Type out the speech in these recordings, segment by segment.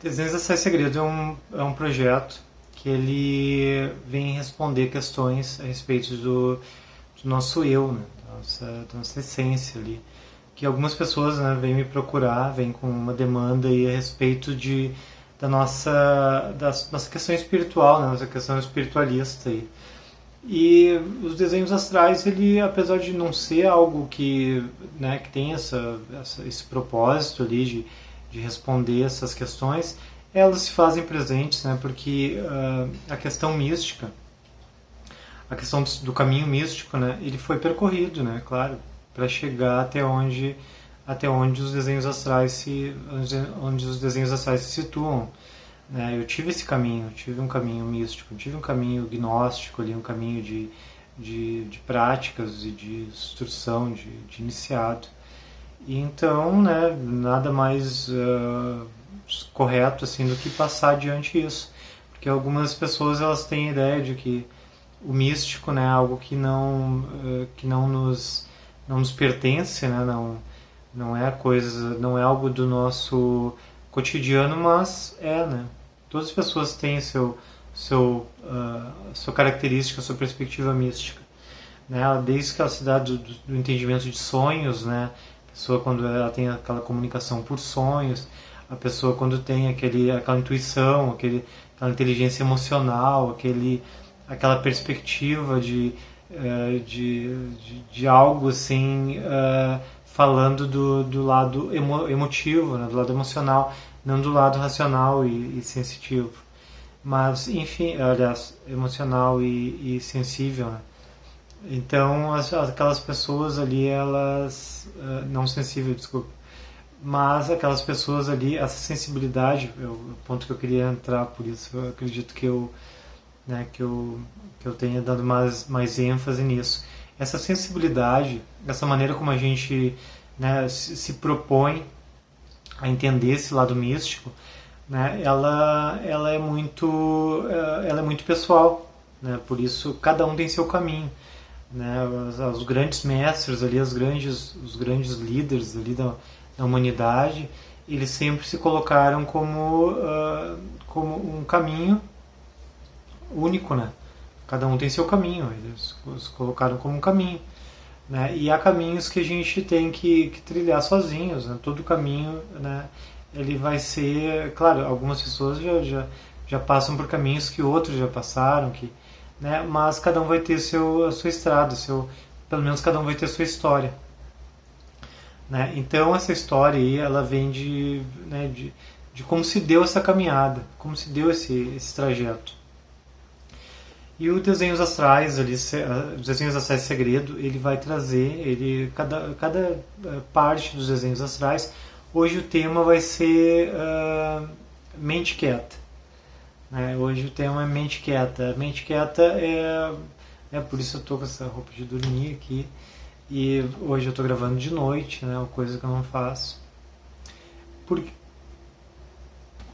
Desenhos da Sai Segredo é um projeto que ele vem responder questões a respeito do nosso eu, né? Da nossa essência ali. Que algumas pessoas, né, vêm me procurar, vêm com uma demanda aí a respeito da nossa questão espiritual, né, nossa questão espiritualista aí. E os desenhos astrais, ele, apesar de não ser algo que, né, que tem esse propósito ali de responder essas questões, elas se fazem presentes, né, porque a questão mística, a questão do caminho místico, né, ele foi percorrido, né, claro, para chegar até onde os desenhos astrais onde os desenhos astrais se situam, né? Eu tive esse caminho, tive um caminho místico, tive um caminho gnóstico ali, um caminho de práticas e de instrução, de iniciado. E então, né, nada mais correto assim do que passar adiante isso, porque algumas pessoas elas têm a ideia de que o místico, né, é algo que não nos pertence, né, não é coisa, não é algo do nosso cotidiano, mas né? Todas as pessoas têm sua característica, sua perspectiva mística, né? Desde que ela se dá do entendimento de sonhos, né? A pessoa quando ela tem aquela comunicação por sonhos, a pessoa quando tem aquela intuição, aquela inteligência emocional, aquela perspectiva de algo assim, falando do lado emotivo, né? Do lado emocional, não do lado racional e sensitivo. Mas, enfim, aliás, emocional e sensível, né? Então, aquelas pessoas ali, elas. Não sensível, desculpa. Mas aquelas pessoas ali, essa sensibilidade, é o ponto que eu queria entrar, por isso eu acredito que eu tenha dado mais ênfase nisso. Essa sensibilidade, essa maneira como a gente, né, se propõe a entender esse lado místico, né, ela é muito pessoal, né, por isso cada um tem seu caminho, né, os grandes mestres ali, os grandes líderes ali da humanidade, eles sempre se colocaram como um caminho único, né? Cada um tem seu caminho, eles os colocaram como um caminho, né? E há caminhos que a gente tem que trilhar sozinhos, né? Todo caminho, né? Ele vai ser, claro, algumas pessoas já passam por caminhos que outros já passaram, né? Mas cada um vai ter a sua estrada, pelo menos cada um vai ter a sua história, né? Então essa história aí, ela vem né, de como se deu essa caminhada, como se deu esse trajeto. E o Desenhos Astrais, ali, os Desenhos Astrais Segredo, ele vai trazer, cada parte dos Desenhos Astrais, hoje o tema vai ser mente quieta. Né? Hoje o tema é mente quieta. Mente quieta por isso eu estou com essa roupa de dormir aqui. E hoje eu estou gravando de noite, né? Uma coisa que eu não faço. Por,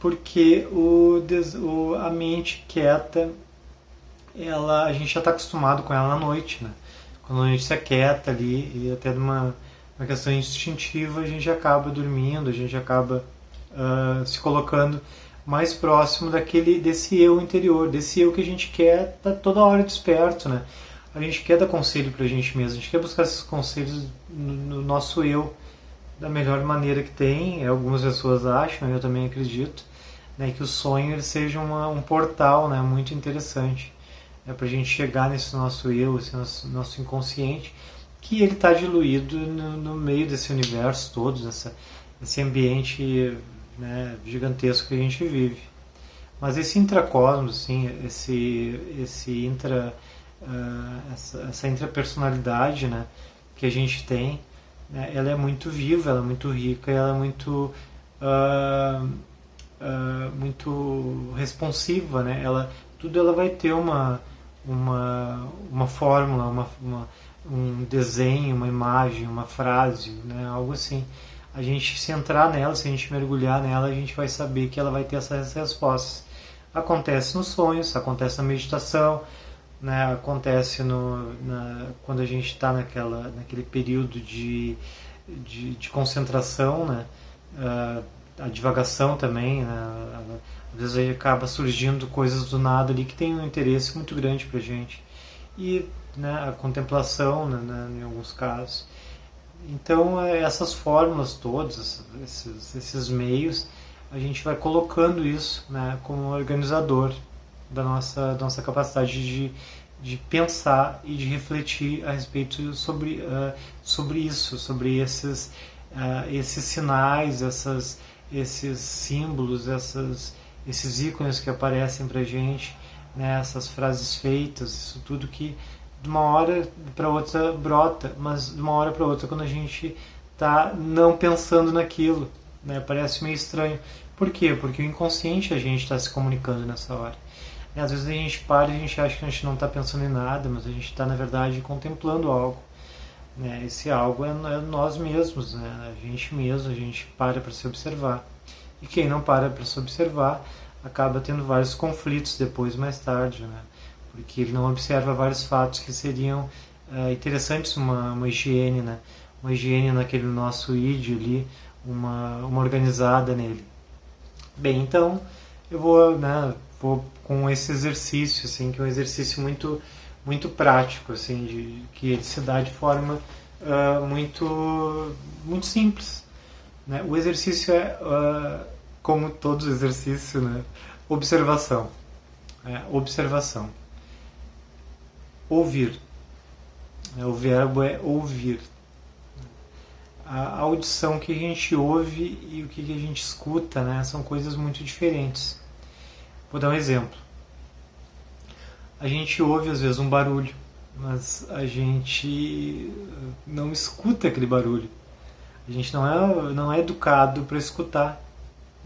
porque a mente quieta, a gente já está acostumado com ela na noite, né? Quando a gente se aquieta ali e até numa uma questão instintiva, a gente acaba dormindo, a gente acaba se colocando mais próximo desse eu interior, desse eu que a gente quer estar toda hora desperto, né? A gente quer dar conselho para a gente mesmo, a gente quer buscar esses conselhos no nosso eu da melhor maneira que tem. Algumas pessoas acham, eu também acredito, né, que o sonho ele seja um portal, né, muito interessante, para a gente chegar nesse nosso eu, esse nosso inconsciente, que ele está diluído no meio desse universo todo, esse ambiente, né, gigantesco que a gente vive. Mas esse intracosmos, assim, essa intrapersonalidade, né, que a gente tem, né, ela é muito viva, ela é muito rica, ela é muito responsiva, né? Tudo ela vai ter uma fórmula, um desenho, uma imagem, uma frase, né? Algo assim. A gente se entrar nela, se a gente mergulhar nela, a gente vai saber que ela vai ter essas respostas. Acontece nos sonhos, acontece na meditação, né? Acontece quando a gente está naquele período de concentração, né? a divagação também, né? Às vezes aí acaba surgindo coisas do nada ali que tem um interesse muito grande pra gente. E, né, a contemplação, né, em alguns casos. Então, essas fórmulas todas, esses meios, a gente vai colocando isso, né, como organizador da nossa capacidade de pensar e de refletir a respeito sobre isso, sobre esses sinais, esses símbolos, esses ícones que aparecem para a gente, né, essas frases feitas, isso tudo que de uma hora para outra brota, mas de uma hora para outra quando a gente tá não pensando naquilo, né, parece meio estranho. Por quê? Porque o inconsciente a gente está se comunicando nessa hora. E às vezes a gente para e a gente acha que a gente não está pensando em nada, mas a gente está na verdade contemplando algo. Né? Esse algo é nós mesmos, né? A gente mesmo, a gente para se observar. E quem não para se observar acaba tendo vários conflitos depois, mais tarde, né? Porque ele não observa vários fatos que seriam interessantes, uma higiene, né? Uma higiene naquele nosso id ali, uma organizada nele. Bem, então eu vou, né, vou com esse exercício, assim, que é um exercício muito prático, assim, que ele se dá de forma muito simples. Né? O exercício é, como todo exercício, né, observação. Observação. Ouvir. O verbo é ouvir. A audição que a gente ouve e o que a gente escuta, né, são coisas muito diferentes. Vou dar um exemplo. A gente ouve às vezes um barulho, mas a gente não escuta aquele barulho. A gente não é educado para escutar.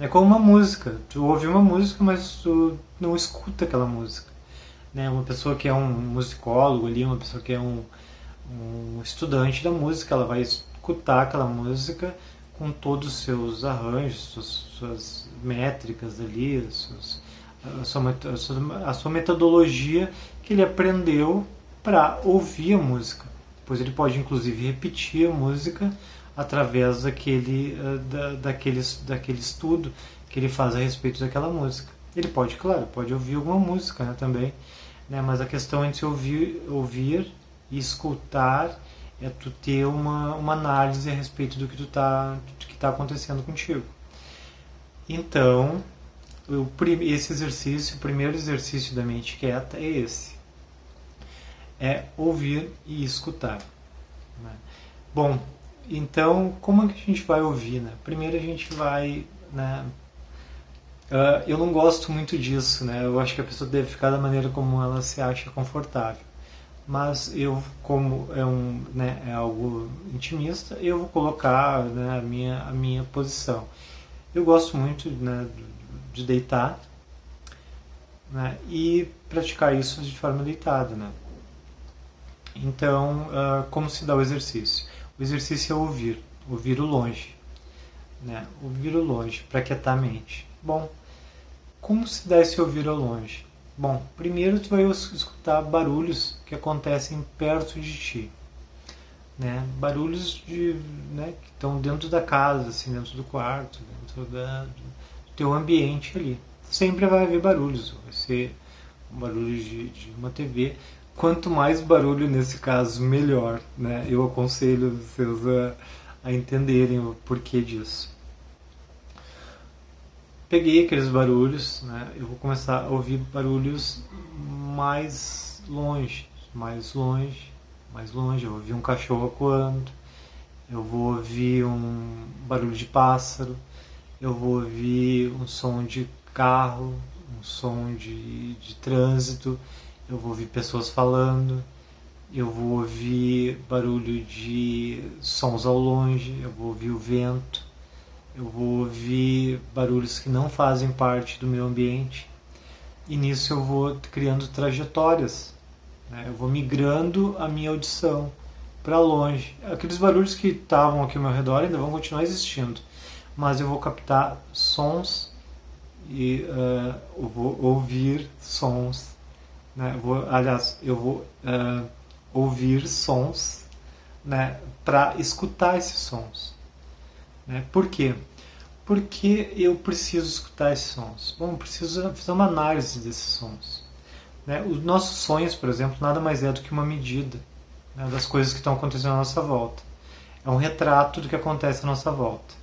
É como uma música. Tu ouve uma música, mas tu não escuta aquela música. Né? Uma pessoa que é um musicólogo ali, uma pessoa que é um estudante da música, ela vai escutar aquela música com todos os seus arranjos, suas métricas ali, a sua metodologia que ele aprendeu para ouvir a música. Depois ele pode inclusive repetir a música através daquele estudo que ele faz a respeito daquela música. Ele pode, claro, pode ouvir alguma música, né, também, né, mas a questão entre ouvir e escutar é tu ter uma análise a respeito do que está acontecendo contigo. Então, esse exercício, o primeiro exercício da mente quieta é esse. É ouvir e escutar. Né? Bom, então, como é que a gente vai ouvir? Né? Primeiro a gente vai... Né, eu não gosto muito disso, né? Eu acho que a pessoa deve ficar da maneira como ela se acha confortável. Mas eu, como é algo intimista, eu vou colocar, né, a minha posição. Eu gosto muito, né, de deitar, né, e praticar isso de forma deitada. Né? Então, como se dá o exercício? O exercício é ouvir o longe. Né? Ouvir o longe, para quietar a mente. Bom, como se dá esse ouvir ao longe? Bom, primeiro tu vai escutar barulhos que acontecem perto de ti. Né? Barulhos né, que estão dentro da casa, assim, dentro do quarto, dentro do teu ambiente ali. Sempre vai haver barulhos, vai ser um barulho de uma TV. Quanto mais barulho nesse caso, melhor. Né? Eu aconselho vocês a entenderem o porquê disso. Peguei aqueles barulhos, né? Eu vou começar a ouvir barulhos mais longe, mais longe, mais longe. Eu vou ouvir um cachorro acuando, eu vou ouvir um barulho de pássaro, eu vou ouvir um som de carro, um som de trânsito, eu vou ouvir pessoas falando, eu vou ouvir barulho de sons ao longe, eu vou ouvir o vento, eu vou ouvir barulhos que não fazem parte do meu ambiente e nisso eu vou criando trajetórias, né? Eu vou migrando a minha audição para longe. Aqueles barulhos que estavam aqui ao meu redor ainda vão continuar existindo, mas eu vou captar sons e eu vou ouvir sons, né? Eu vou ouvir sons, né? Para escutar esses sons. Né? Por quê? Por que eu preciso escutar esses sons? Bom, eu preciso fazer uma análise desses sons. Né? Os nossos sonhos, por exemplo, nada mais é do que uma medida, né, das coisas que estão acontecendo à nossa volta. É um retrato do que acontece à nossa volta.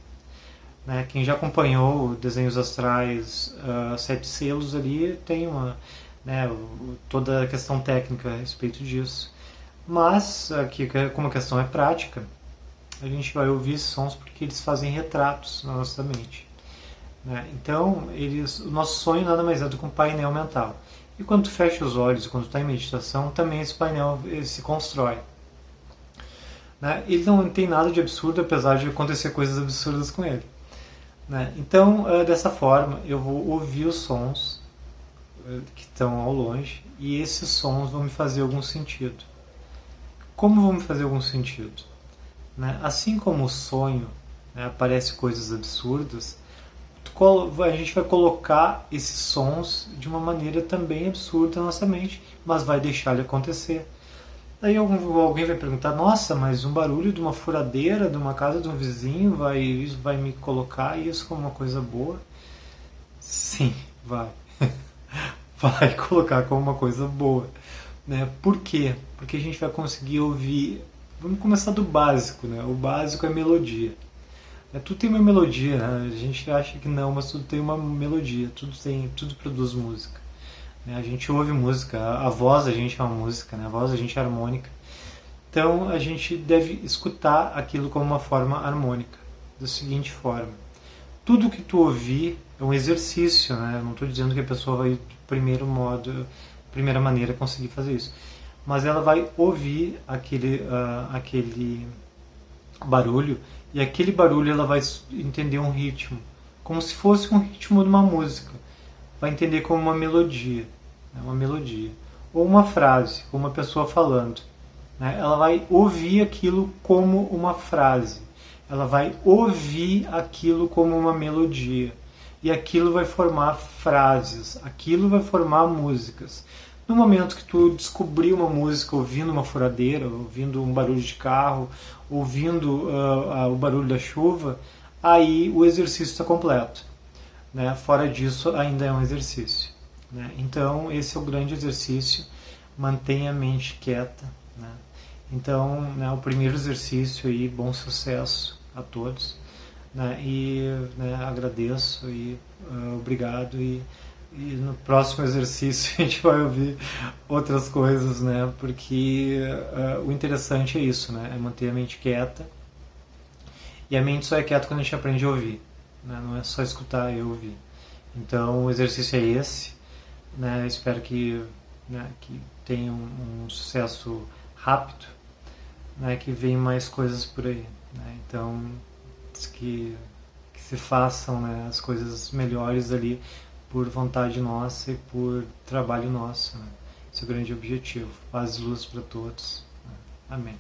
Né? Quem já acompanhou desenhos astrais, Sete Selos ali, tem né, toda a questão técnica a respeito disso. Mas, aqui, como a questão é prática, a gente vai ouvir esses sons porque eles fazem retratos na nossa mente. Né? Então, o nosso sonho nada mais é do que um painel mental. E quando tu fecha os olhos, quando tu está em meditação, também esse painel ele se constrói. Né? Ele não tem nada de absurdo, apesar de acontecer coisas absurdas com ele. Né? Então, dessa forma, eu vou ouvir os sons que estão ao longe e esses sons vão me fazer algum sentido. Como vão me fazer algum sentido? Né? Assim como o sonho, né, aparece coisas absurdas, a gente vai colocar esses sons de uma maneira também absurda na nossa mente, mas vai deixar ele acontecer. Aí alguém vai perguntar, nossa, mas um barulho de uma furadeira, de uma casa de um vizinho, vai me colocar isso como uma coisa boa? Sim, vai. Vai colocar como uma coisa boa. Né? Por quê? Porque a gente vai conseguir ouvir. Vamos começar do básico, né? O básico é melodia. Tudo tem uma melodia, né? A gente acha que não, mas tudo tem uma melodia, tudo produz música. Né? A gente ouve música, a voz da gente é uma música, né? A voz da gente é harmônica. Então a gente deve escutar aquilo como uma forma harmônica, da seguinte forma: tudo que tu ouvir é um exercício, né? Eu não estou dizendo que a pessoa vai primeira maneira conseguir fazer isso, mas ela vai ouvir aquele barulho e aquele barulho ela vai entender um ritmo, como se fosse um ritmo de uma música, vai entender como uma melodia, ou uma frase, como uma pessoa falando. Né? Ela vai ouvir aquilo como uma frase, ela vai ouvir aquilo como uma melodia, e aquilo vai formar frases, aquilo vai formar músicas. No momento que tu descobrir uma música ouvindo uma furadeira, ouvindo um barulho de carro, ouvindo o barulho da chuva, aí o exercício está completo. Né? Fora disso, ainda é um exercício. Né? Então, esse é o grande exercício, mantenha a mente quieta. Né? Então, né, o primeiro exercício aí, bom sucesso a todos. Né? E né, agradeço e obrigado e no próximo exercício a gente vai ouvir outras coisas, né? Porque o interessante é isso, né? É manter a mente quieta. E a mente só é quieta quando a gente aprende a ouvir, né? Não é só escutar e ouvir. Então o exercício é esse, né? Espero que tenha um sucesso rápido, né? Que venham mais coisas por aí, né? Então que se façam, né, as coisas melhores ali por vontade nossa e por trabalho nosso. Né? Esse é o grande objetivo. Paz e luz para todos. Né? Amém.